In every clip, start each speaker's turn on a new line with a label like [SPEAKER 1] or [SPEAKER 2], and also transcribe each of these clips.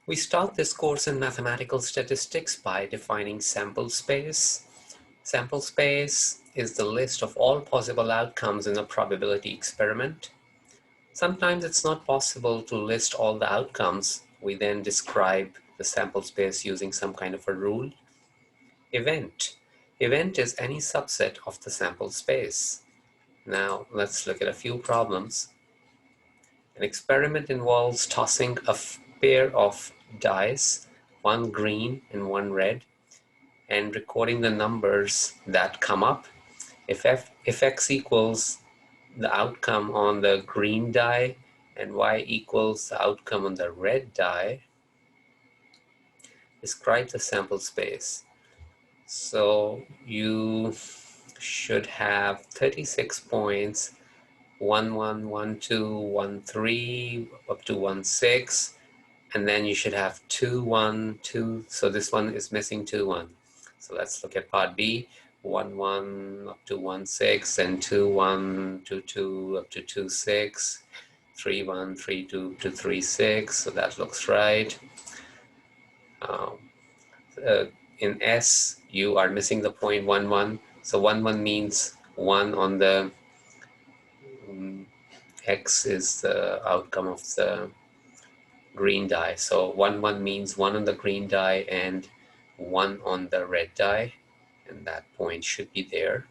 [SPEAKER 1] We start this course in mathematical statistics by defining sample space. Sample space is the list of all possible outcomes in a probability experiment. Sometimes it's not possible to list all the outcomes. We then describe the sample space using some kind of a rule. Event. Event is any subset of the sample space. Now let's look at a few problems. An experiment involves tossing a pair of dice, one green and one red, and recording the numbers that come up. If x equals the outcome on the green die and y equals the outcome on the red die, describe the sample space. So you should have 36 points, 1, 1, 1, 2, 1, 3, up to 1, 6, and then you should have 2, 1, 2. So this one is missing 2, 1. So let's look at part B. 1, 1 up to 1, 6, and 2, 1, 2, 2 up to 2, 6, 3, 1, 3, 2 to 3, 6. So that looks right. In S, you are missing the point 1, 1. So 1, 1 means 1 on the X is the outcome of the green die. So 1, 1 means 1 on the green die and 1 on the red die, and that point should be there.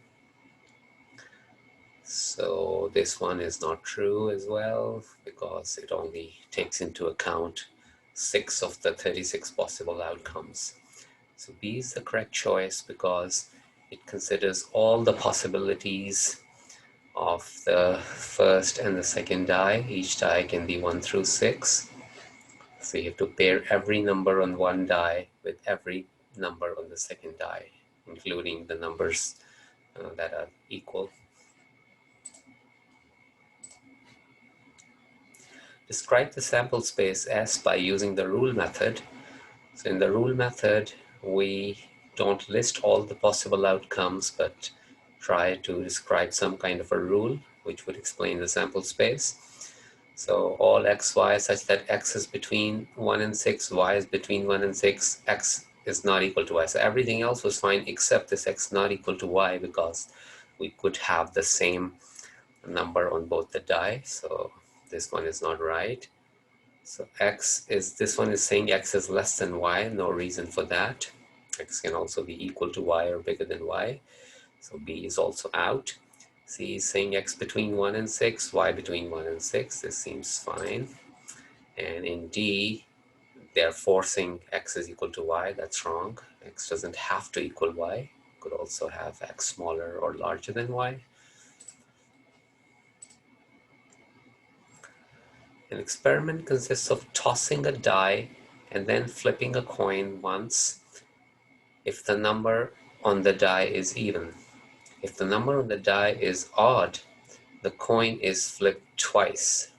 [SPEAKER 1] So this one is not true as well because it only takes into account 6 of the 36 possible outcomes. So B is the correct choice because it considers all the possibilities of the first and the second die. Each die can be 1 through 6. So you have to pair every number on one die with every number on the second die, including the numbers that are equal. Describe the sample space S by using the rule method. So in the rule method, we don't list all the possible outcomes, but try to describe some kind of a rule which would explain the sample space. So all x, y such that x is between 1 and 6, y is between 1 and 6, x is not equal to y. So everything else was fine except this x not equal to y because we could have the same number on both the die. So this one is not right. So this one is saying x is less than y, no reason for that. X can also be equal to y or bigger than y. So B is also out. C is saying x between 1 and 6, y between 1 and 6. This seems fine. And in D, they're forcing x is equal to y. That's wrong. X doesn't have to equal y. Could also have x smaller or larger than y. An experiment consists of tossing a die and then flipping a coin once if the number on the die is even. If the number on the die is odd, the coin is flipped twice.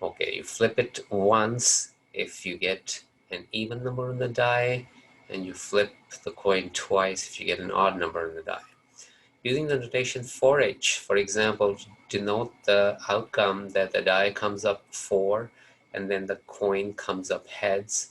[SPEAKER 1] Okay, you flip it once if you get an even number on the die, and you flip the coin twice if you get an odd number on the die. Using the notation 4H, for example, to denote the outcome that the die comes up 4 and then the coin comes up heads,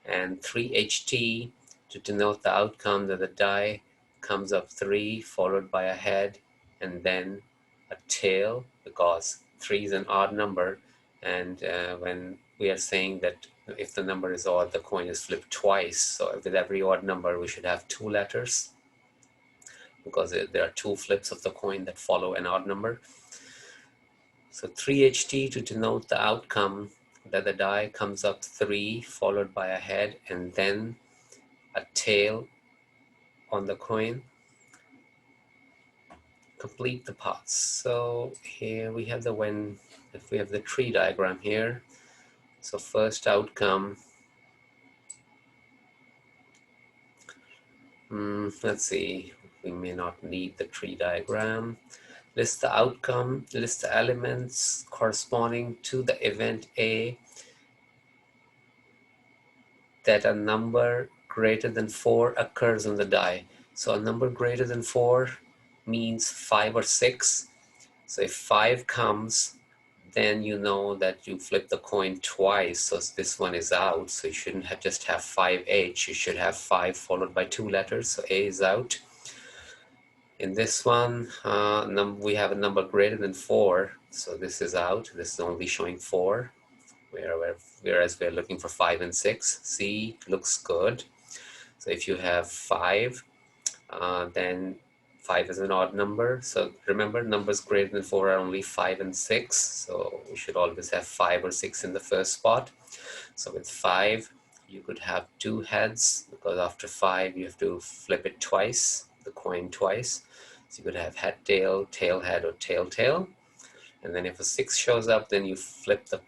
[SPEAKER 1] and 3HT to denote the outcome that the die comes up 3 followed by a head and then a tail, because 3 is an odd number, and when we are saying that if the number is odd, the coin is flipped twice. So with every odd number, we should have 2 letters because there are 2 flips of the coin that follow an odd number. So 3HT to denote the outcome that the die comes up 3 followed by a head and then a tail on the coin. Complete the paths. So here we have if we have the tree diagram here. So first outcome, let's see, we may not need the tree diagram. List the outcome, list the elements corresponding to the event A that a number greater than 4 occurs on the die. So a number greater than 4 means 5 or 6. So if 5 comes, then you know that you flip the coin twice, so this one is out, so you shouldn't have just have 5H, you should have 5 followed by 2 letters, so A is out. In this one, we have a number greater than 4, so this is out, this is only showing 4, whereas we're looking for 5 and 6. C looks good, so if you have 5, then 5 is an odd number. So remember, numbers greater than 4 are only 5 and 6. So we should always have 5 or 6 in the first spot. So with 5, you could have 2 heads, because after 5 you have to flip it twice, the coin twice. So you could have head tail, tail head, or tail tail. And then if a 6 shows up, then you flip the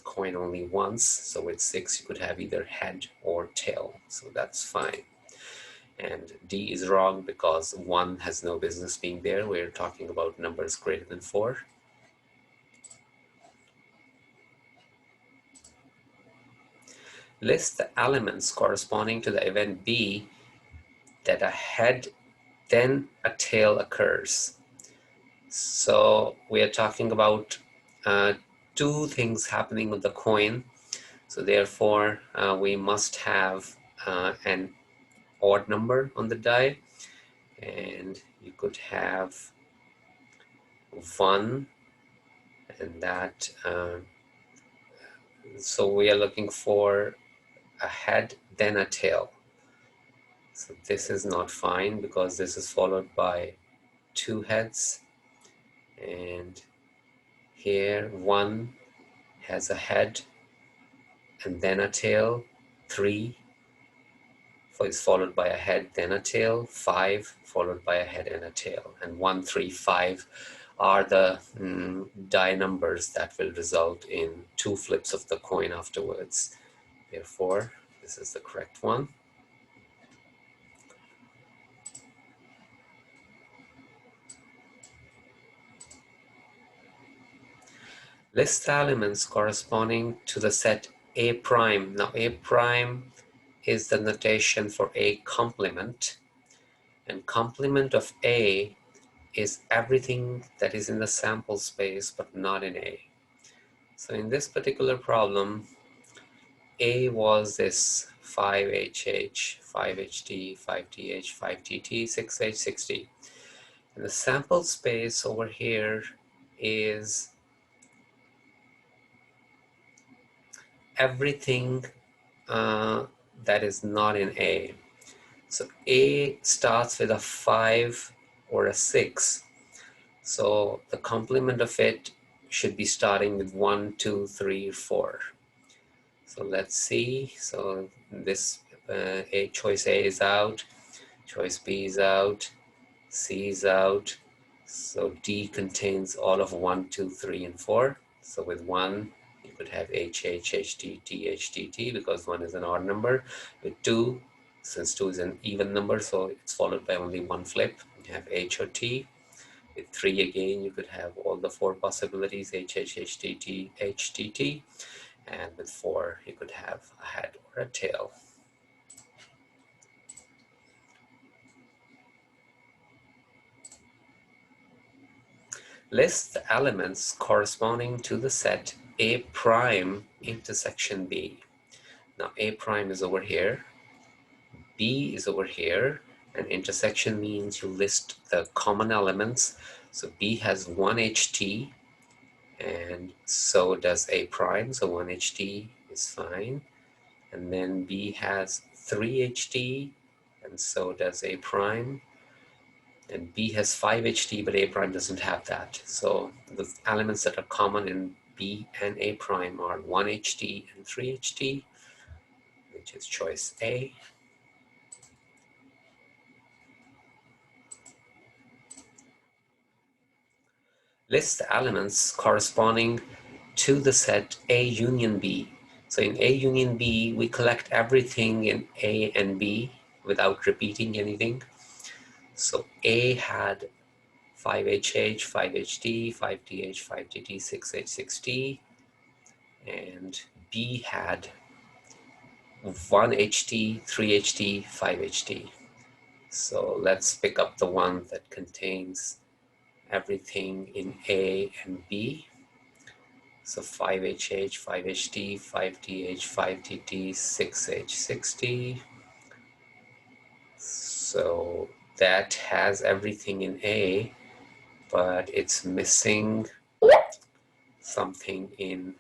[SPEAKER 1] coin only once. So with 6 you could have either head or tail. So that's fine. And D is wrong because 1 has no business being there. We're talking about numbers greater than 4. List the elements corresponding to the event B that a head then a tail occurs. So we are talking about 2 things happening with the coin. So therefore we must have an odd number on the die, and you could have 1, and that so we are looking for a head then a tail. So this is not fine because this is followed by 2 heads, and here 1 has a head and then a tail, 3 is followed by a head then a tail, 5 followed by a head and a tail, and 1, 3, 5 are the die numbers that will result in 2 flips of the coin afterwards. Therefore, this is the correct one. List the elements corresponding to the set A prime. Now A prime is the notation for A complement, and complement of A is everything that is in the sample space but not in A. So in this particular problem, A was this 5HH, 5HT, 5TH, 5TT, 6H, 6T. And the sample space over here is everything that is not in A. So A starts with a 5 or a 6. So the complement of it should be starting with 1, 2, 3, 4. So let's see. So this choice A is out, choice B is out, C is out. So D contains all of 1, 2, 3, and 4. So with 1, you could have H, H, H, T, T, H, T, T, because 1 is an odd number. With 2, since 2 is an even number, so it's followed by only 1 flip, you have H or T. With 3 again, you could have all the 4 possibilities, H, H, H, T, T, H, T, T. And with 4, you could have a head or a tail. List the elements corresponding to the set A prime intersection B. Now A prime is over here, B is over here, and intersection means you list the common elements. So B has 1 HT, and so does A prime, so 1 HT is fine. And then B has 3 HT, and so does A prime. And B has 5 HT, but A prime doesn't have that. So the elements that are common in B and A prime are 1 HT and 3 HT, which is choice A. List the elements corresponding to the set A union B. So in A union B, we collect everything in A and B without repeating anything. So A had 5HH, 5HT, 5TH, 5TT, 6H, 6T, and B had 1HT, 3HT, 5HT. So let's pick up the one that contains everything in A and B. So 5HH, 5HT, 5TH, 5TT, 6H, 6T. So that has everything in A, but it's missing something in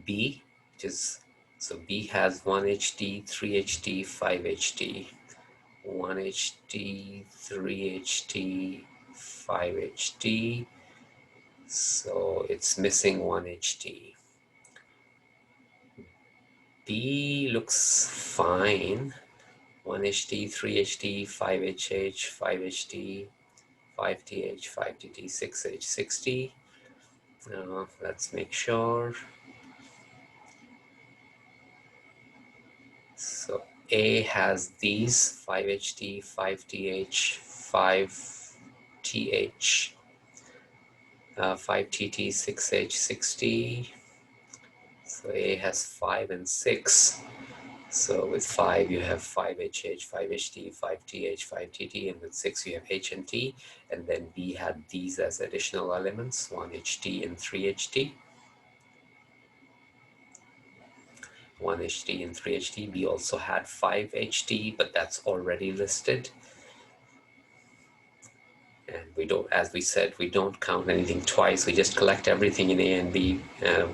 [SPEAKER 1] B, which is, so B has 1HT, 3HT, 5HT, 1HT, 3HT, 5HT, so it's missing 1HT. B looks fine. 1HT, 3HT, 5HH, 5HT, 5TH, 5TT, 6H, 6T. Let's make sure. So A has these 5HT, 5TH, 5TH, 5TT, 6H, 6T. So A has 5 and 6. So with 5 you have 5HH, 5HT, 5TH, 5TT, and with 6 you have H and T, and then B had these as additional elements, 1HT and 3HT. 1HT and 3HT. B also had 5HT, but that's already listed. And we don't, as we said, we don't count anything twice. We just collect everything in A and B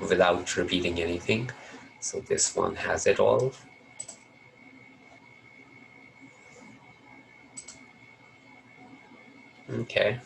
[SPEAKER 1] without repeating anything. So this one has it all. Okay.